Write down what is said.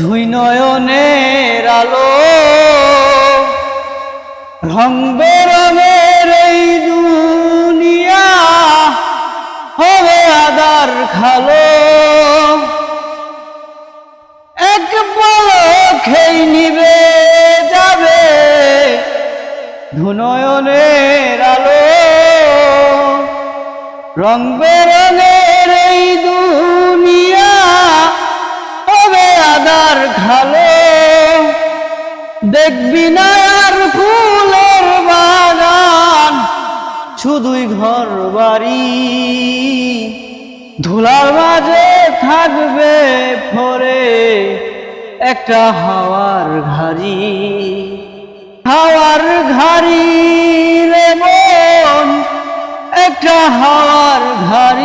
দুই নয়নের আলো রং বেরঙের এই দুনিয়া হবে আদার খালো। এক পলকেই নিবে যাবে দুনয়নের আলো। রং বেরঙের এই দুনিয়া হবে আদার খালো। দেখবি না আর ফুলের বাগান, শুধুই ঘর বাড়ি। ধুলার মাঝে থাকবে পরে একটা হাওয়ার ঘাড়ি। হাওয়ার ঘাড়ি রে মন, একটা হাওয়ার ঘাড়ি।